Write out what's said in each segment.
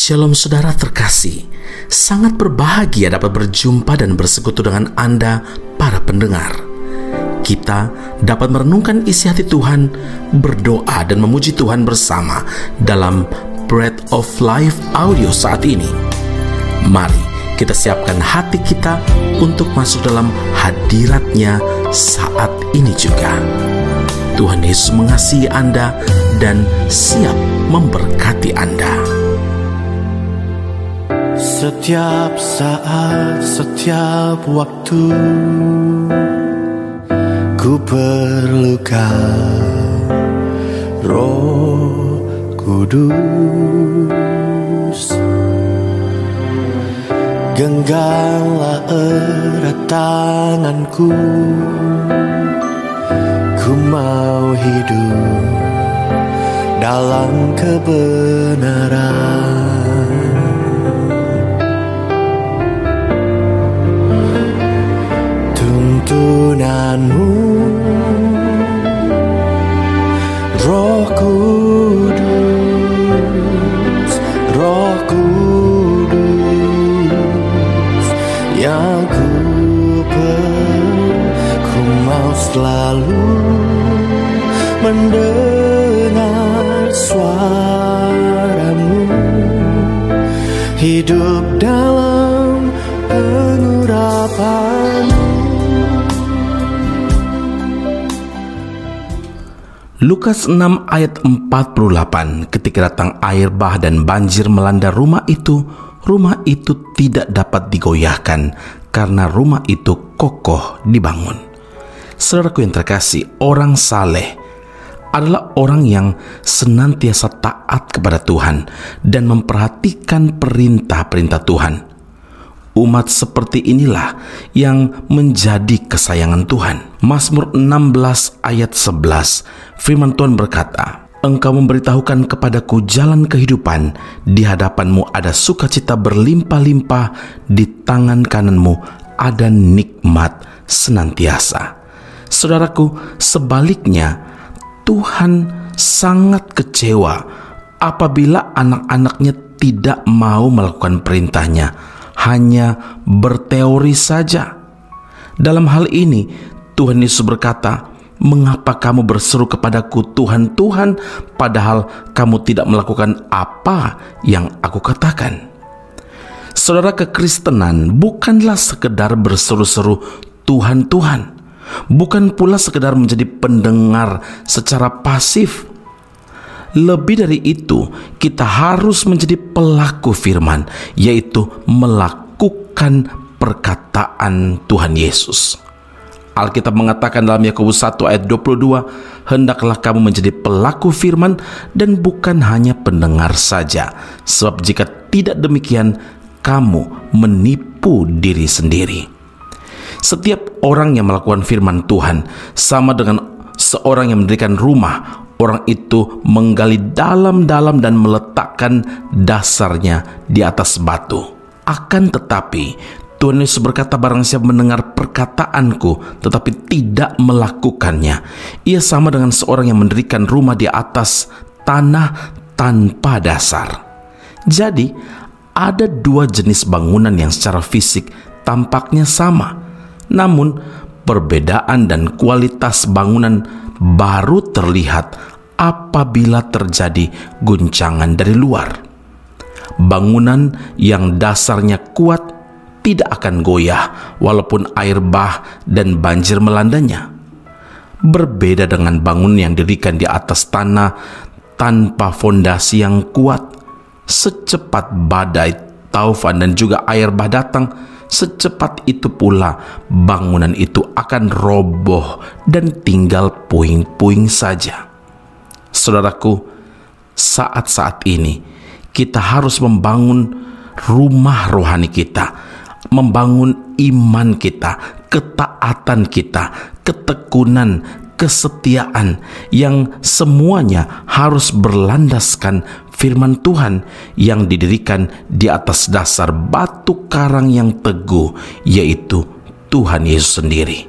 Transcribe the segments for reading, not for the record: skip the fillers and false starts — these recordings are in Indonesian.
Shalom saudara terkasih, sangat berbahagia dapat berjumpa dan bersekutu dengan Anda para pendengar. Kita dapat merenungkan isi hati Tuhan, berdoa dan memuji Tuhan bersama dalam Bread of Life audio saat ini. Mari kita siapkan hati kita untuk masuk dalam hadirat-Nya saat ini juga. Tuhan Yesus mengasihi Anda dan siap memberkati Anda. Setiap saat, setiap waktu, ku perlukan Roh Kudus. Genggamlah erat tanganku, ku mau hidup dalam kebenaran. Tuntunanmu, Roh Kudus, Roh Kudus, yang ku mau selalu mendengar suaramu, hidup dalam pengurapan. Lukas 6 ayat 48, ketika datang air bah dan banjir melanda rumah itu tidak dapat digoyahkan karena rumah itu kokoh dibangun. Saudaraku yang terkasih, orang saleh adalah orang yang senantiasa taat kepada Tuhan dan memperhatikan perintah-perintah Tuhan. Umat seperti inilah yang menjadi kesayangan Tuhan. Mazmur 16 ayat 11, firman Tuhan berkata, Engkau memberitahukan kepadaku jalan kehidupan, di hadapanmu ada sukacita berlimpah-limpah, di tangan kananmu ada nikmat senantiasa. Saudaraku, sebaliknya, Tuhan sangat kecewa apabila anak-anaknya tidak mau melakukan perintahnya, hanya berteori saja. Dalam hal ini, Tuhan Yesus berkata, mengapa kamu berseru kepadaku Tuhan, Tuhan, padahal kamu tidak melakukan apa yang aku katakan? Saudara, kekristenan bukanlah sekedar berseru-seru Tuhan, Tuhan. Bukan pula sekedar menjadi pendengar secara pasif. Lebih dari itu, kita harus menjadi pelaku firman, yaitu melakukan perkataan Tuhan Yesus. Alkitab mengatakan dalam Yakobus 1 ayat 22, hendaklah kamu menjadi pelaku firman dan bukan hanya pendengar saja, sebab jika tidak demikian, kamu menipu diri sendiri. Setiap orang yang melakukan firman Tuhan sama dengan seorang yang mendirikan rumah. Orang itu menggali dalam-dalam dan meletakkan dasarnya di atas batu. Akan tetapi, Tuhan Yesus berkata, barang siapa mendengar perkataanku tetapi tidak melakukannya, ia sama dengan seorang yang mendirikan rumah di atas tanah tanpa dasar. Jadi, ada dua jenis bangunan yang secara fisik tampaknya sama, namun perbedaan dan kualitas bangunan baru terlihat apabila terjadi guncangan dari luar. Bangunan yang dasarnya kuat tidak akan goyah walaupun air bah dan banjir melandanya. Berbeda dengan bangunan yang didirikan di atas tanah tanpa fondasi yang kuat. Secepat badai, taufan dan juga air bah datang, secepat itu pula bangunan itu akan roboh dan tinggal puing-puing saja. Saudaraku, saat-saat ini kita harus membangun rumah rohani kita, membangun iman kita, ketaatan kita, ketekunan, kesetiaan yang semuanya harus berlandaskan firman Tuhan yang didirikan di atas dasar batu karang yang teguh, yaitu Tuhan Yesus sendiri.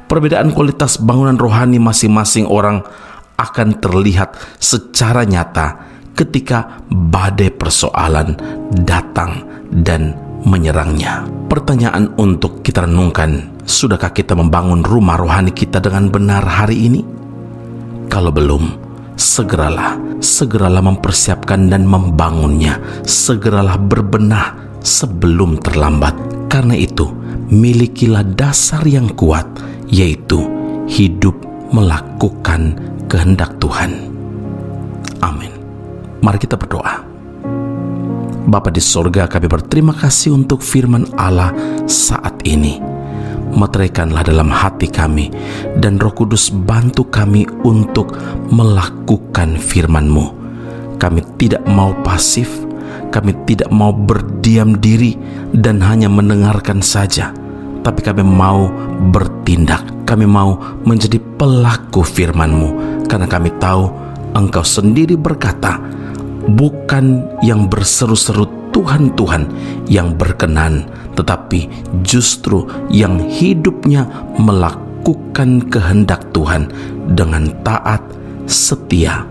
Perbedaan kualitas bangunan rohani masing-masing orang akan terlihat secara nyata ketika badai persoalan datang dan menyerangnya. Pertanyaan untuk kita renungkan, sudahkah kita membangun rumah rohani kita dengan benar hari ini? Kalau belum, segeralah mempersiapkan dan membangunnya. Segeralah berbenah sebelum terlambat. Karena itu, milikilah dasar yang kuat, yaitu hidup melakukan kehendak Tuhan. Amin. Mari kita berdoa. Bapa di sorga, kami berterima kasih untuk firman Allah saat ini. Meteraikanlah dalam hati kami, dan Roh Kudus bantu kami untuk melakukan firman-Mu. Kami tidak mau pasif, kami tidak mau berdiam diri dan hanya mendengarkan saja, tapi kami mau bertindak. Kami mau menjadi pelaku firman-Mu, karena kami tahu Engkau sendiri berkata, bukan yang berseru-seru Tuhan, Tuhan yang berkenan, tetapi justru yang hidupnya melakukan kehendak Tuhan dengan taat, setia,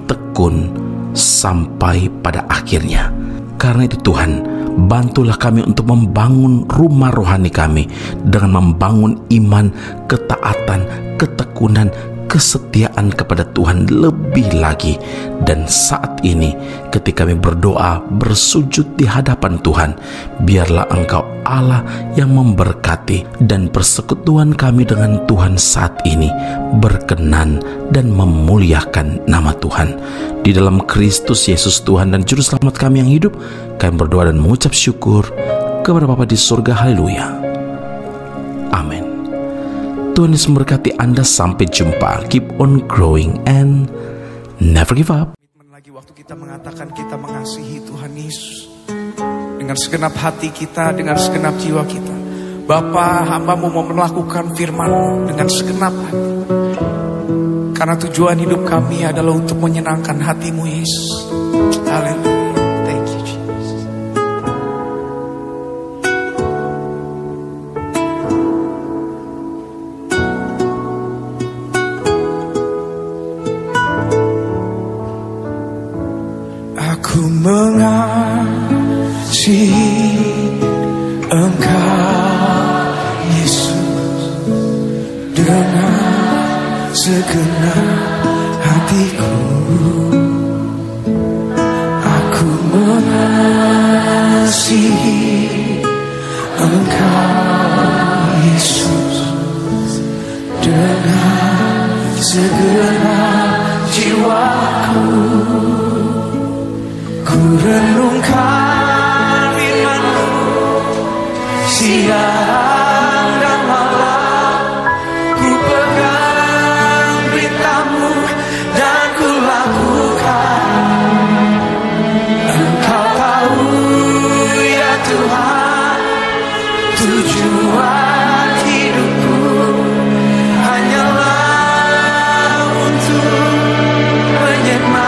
tekun, sampai pada akhirnya. Karena itu Tuhan, bantulah kami untuk membangun rumah rohani kami dengan membangun iman, ketaatan, ketekunan, kesetiaan kepada Tuhan lebih lagi. Dan saat ini ketika kami berdoa, bersujud di hadapan Tuhan, biarlah Engkau Allah yang memberkati, dan persekutuan kami dengan Tuhan saat ini berkenan dan memuliakan nama Tuhan. Di dalam Kristus Yesus Tuhan dan Juru Selamat kami yang hidup, kami berdoa dan mengucap syukur kepada Bapa di surga. Haleluya. Amin. Tuhan Yesus memberkati Anda. Sampai jumpa. Keep on growing and never give up. Lagi waktu kita mengatakan kita mengasihi Tuhan Yesus dengan segenap hati kita, dengan segenap jiwa kita. Bapa, hamba-Mu mau melakukan firman-Mu dengan segenap hati. Karena tujuan hidup kami adalah untuk menyenangkan hati-Mu, Yesus. Haleluya. Thank you, Jesus. Aku mengasihi Engkau, Yesus, dengan segenap hatiku. Aku mengasihi Engkau, Yesus, dengan segenap jiwaku. Ku renungkan firman-Mu siang dan malam, ku pegang berita-Mu dan ku lakukan. Engkau tahu ya Tuhan, tujuan hidupku hanyalah untuk menyenangkan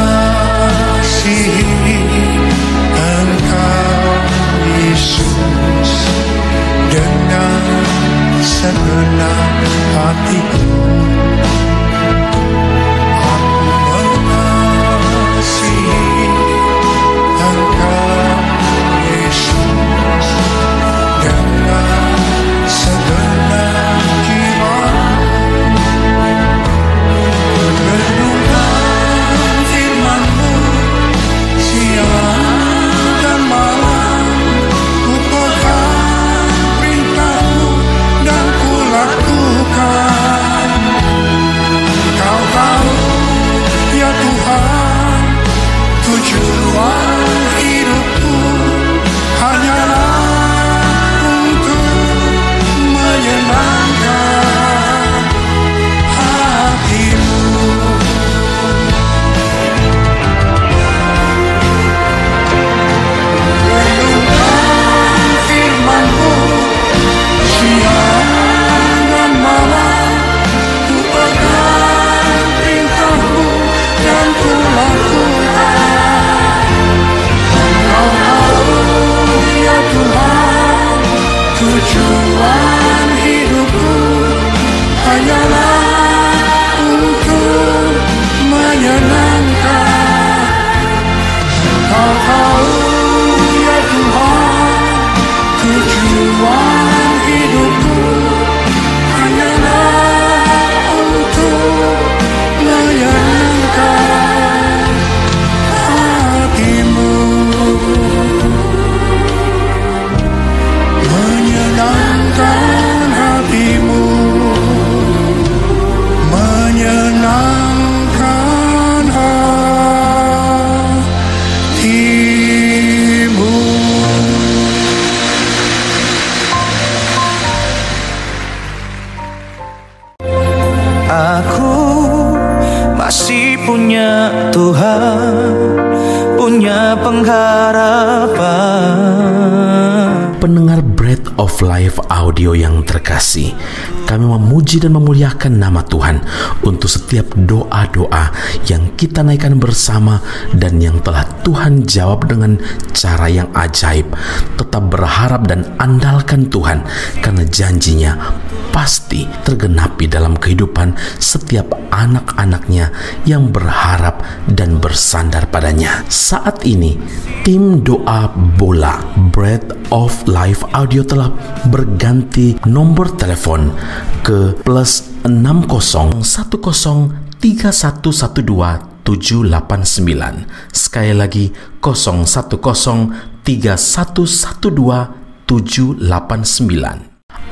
mengasihi Engkau, Yesus, dengan segenap hatiku. Aku mengasihi Engkau, Yesus, dengan segenap jiwa. Lakukan Tujuan hidupku hanyalah untuk menyenangkan Kau tahu ya Tuhan, tujuan hidupku hanyalah untuk menyenangkan hatimu, menyenangkan hatimu, menyenangkan hatimu. Aku masih punya Tuhan, punya pengharapan. Pendengar Bread of Life audio yang terkasih, kami memuji dan memuliakan nama Tuhan untuk setiap doa-doa yang kita naikkan bersama dan yang telah Tuhan jawab dengan cara yang ajaib. Tetap berharap dan andalkan Tuhan karena janjinya pasti tergenapi dalam kehidupan setiap anak-anaknya yang berharap dan bersandar padanya. Saat ini, tim doa bola Bread of Life audio telah berganti nomor telepon ke +60103112 Sekali lagi 0103112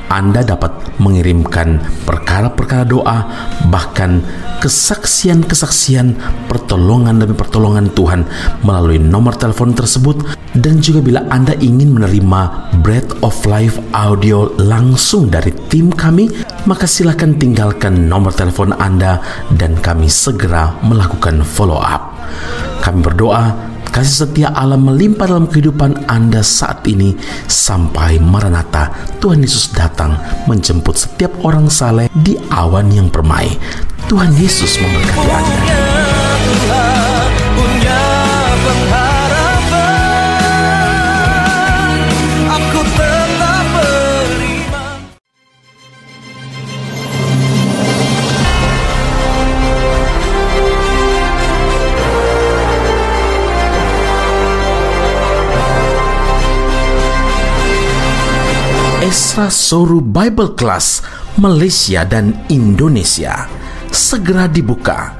Anda dapat mengirimkan perkara-perkara doa, bahkan kesaksian-kesaksian, pertolongan demi pertolongan Tuhan melalui nomor telepon tersebut. Dan juga bila Anda ingin menerima Bread of Life audio langsung dari tim kami, maka silakan tinggalkan nomor telepon Anda dan kami segera melakukan follow up. Kami berdoa kasih setia Allah melimpah dalam kehidupan Anda saat ini sampai Maranatha, Tuhan Yesus datang menjemput setiap orang saleh di awan yang permai. Tuhan Yesus memberkati Anda. Punya pengharapan, aku tetap beriman. Esra Soru Bible Class Malaysia dan Indonesia segera dibuka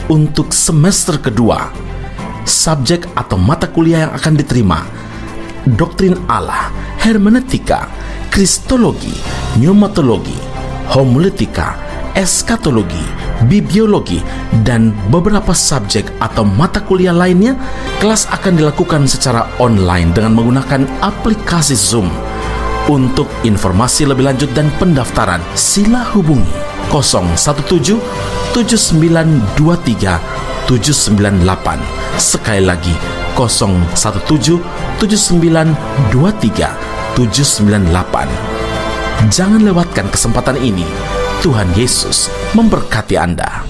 untuk semester kedua. Subjek atau mata kuliah yang akan diterima: Doktrin Allah, Hermeneutika, Kristologi, Pneumatologi, Homiletika, Eskatologi, Bibliologi, dan beberapa subjek atau mata kuliah lainnya. Kelas akan dilakukan secara online dengan menggunakan aplikasi Zoom. Untuk informasi lebih lanjut dan pendaftaran, sila hubungi 017 7923 798. Sekali lagi 017 7923 798. Jangan lewatkan kesempatan ini. Tuhan Yesus memberkati Anda.